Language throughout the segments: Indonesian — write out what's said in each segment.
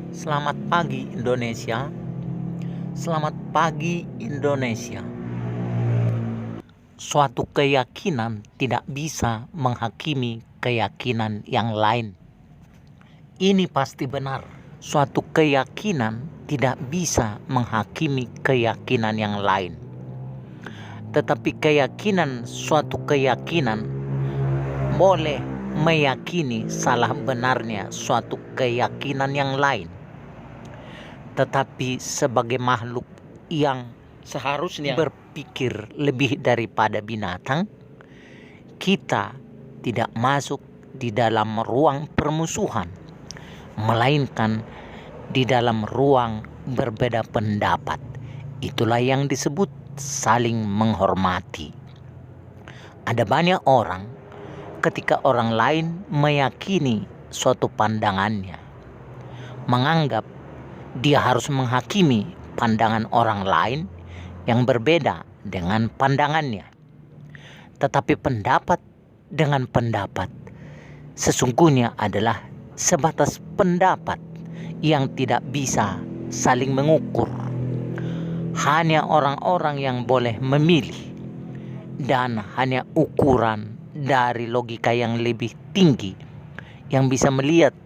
Selamat pagi Indonesia. Selamat pagi Indonesia. Suatu keyakinan tidak bisa menghakimi keyakinan yang lain. Ini pasti benar. Suatu keyakinan tidak bisa menghakimi keyakinan yang lain. Tetapi suatu keyakinan boleh meyakini salah benarnya suatu keyakinan yang lain. Tetapi sebagai makhluk yang seharusnya berpikir lebih daripada binatang, kita tidak masuk di dalam ruang permusuhan, melainkan di dalam ruang berbeda pendapat. Itulah yang disebut saling menghormati. Ada banyak orang ketika orang lain meyakini suatu pandangannya, menganggap dia harus menghakimi pandangan orang lain yang berbeda dengan pandangannya. Tetapi pendapat dengan pendapat sesungguhnya adalah sebatas pendapat yang tidak bisa saling mengukur. Hanya orang-orang yang boleh memilih, dan hanya ukuran dari logika yang lebih tinggi yang bisa melihat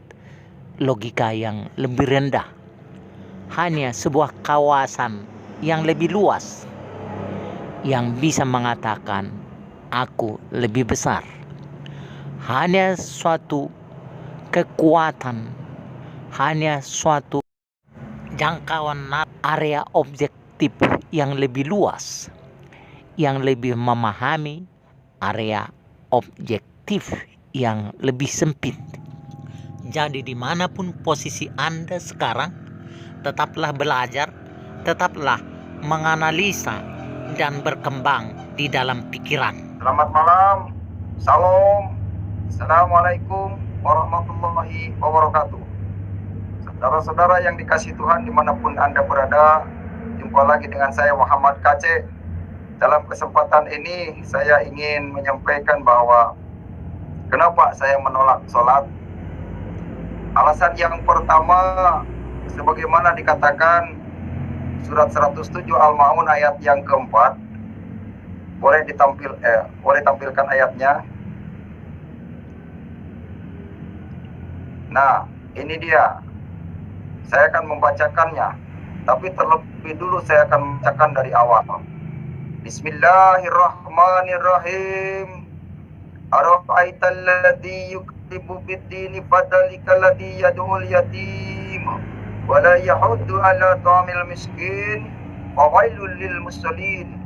logika yang lebih rendah. Hanya sebuah kawasan yang lebih luas yang bisa mengatakan aku lebih besar. Hanya suatu kekuatan, hanya suatu jangkauan area objektif yang lebih luas, yang lebih memahami area objektif yang lebih sempit. Jadi dimanapun posisi Anda sekarang, tetaplah belajar, tetaplah menganalisa dan berkembang di dalam pikiran. Selamat malam, salam, assalamualaikum warahmatullahi wabarakatuh. Saudara-saudara yang dikasihi Tuhan dimanapun Anda berada, jumpa lagi dengan saya Muhammad KC. Dalam kesempatan ini saya ingin menyampaikan bahwa kenapa saya menolak sholat. Alasan yang pertama, sebagaimana dikatakan surat 107 Al-Ma'un ayat yang keempat, boleh tampilkan ayatnya. Nah, ini dia. Saya akan membacakannya, tapi terlebih dulu saya akan membacakan dari awal. Bismillahirrahmanirrahim. Ara'aital ladzi yukadzibu bid-dini fadzalikal ladzi yad'ul yatim wa la yahuddu 'ala ta'amil miskin wa wailul lil musallin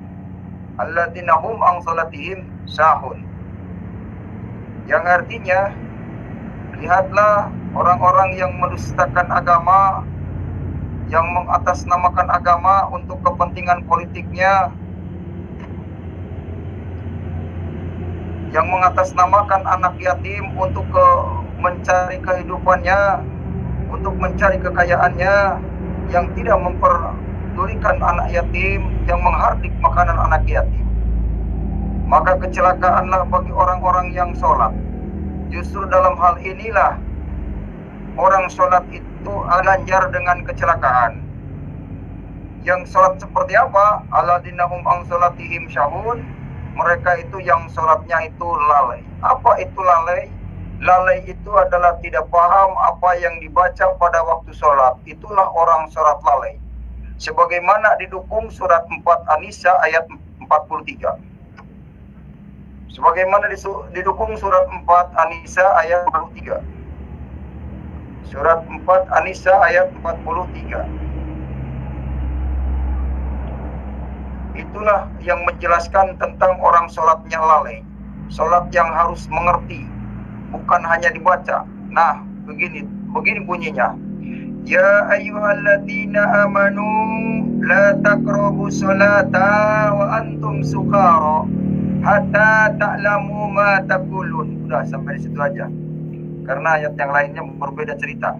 alladzina hum an salatihim sahun. Yang artinya, lihatlah orang-orang yang mendustakan agama, yang mengatasnamakan agama untuk kepentingan politiknya, yang mengatasnamakan anak yatim untuk mencari kehidupannya, untuk mencari kekayaannya, yang tidak memperdulikan anak yatim, yang menghardik makanan anak yatim. Maka kecelakaanlah bagi orang-orang yang sholat. Justru dalam hal inilah orang sholat itu ganjar dengan kecelakaan. Yang sholat seperti apa? Alladzina hum an sholatihim sahun. Mereka itu yang sholatnya itu lalai. Apa itu lalai? Lalai itu adalah tidak paham apa yang dibaca pada waktu sholat. Itulah orang sholat lalai. Sebagaimana didukung surat 4 An-Nisa ayat 43. Sebagaimana didukung surat 4 An-Nisa ayat 43. Surat 4 An-Nisa ayat 43. Itulah yang menjelaskan tentang orang sholatnya lalai. Sholat yang harus mengerti, bukan hanya dibaca. Nah, begini bunyinya. Ya ayyuhalladzina amanu la taqrabu sholata wa antum sukara hatta ta'lamu ma taqulun. Udah sampai di situ aja. Karena ayat yang lainnya berbeda cerita.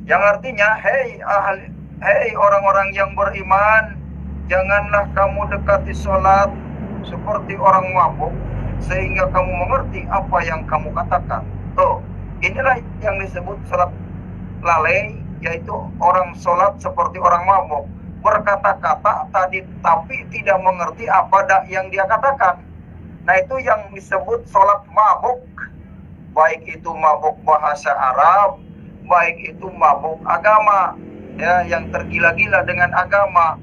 Yang artinya, hei orang-orang yang beriman, janganlah kamu dekati sholat seperti orang mabuk, sehingga kamu mengerti apa yang kamu katakan. Tuh, inilah yang disebut sholat lalai, yaitu orang sholat seperti orang mabuk, berkata-kata tadi tapi tidak mengerti apa yang dia katakan. Nah, itu yang disebut sholat mabuk, baik itu mabuk bahasa Arab, baik itu mabuk agama, ya, yang tergila-gila dengan agama.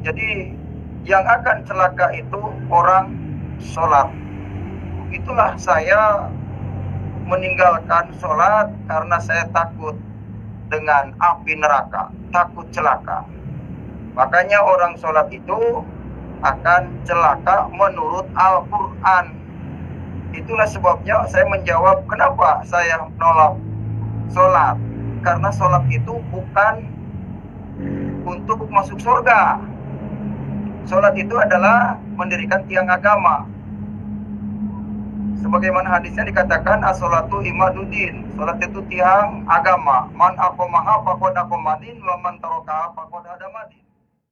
Jadi yang akan celaka itu orang sholat. Itulah saya meninggalkan sholat karena saya takut dengan api neraka, takut celaka. Makanya orang sholat itu akan celaka menurut Al-Quran. Itulah sebabnya saya menjawab kenapa saya menolak sholat. Karena sholat itu bukan untuk masuk surga. Sholat itu adalah mendirikan tiang agama. Sebagaimana hadisnya dikatakan as-sholatu imaduddin, sholat itu tiang agama. Man aqamaha faqad aqamadin wa man tarakaha faqad hadamadin.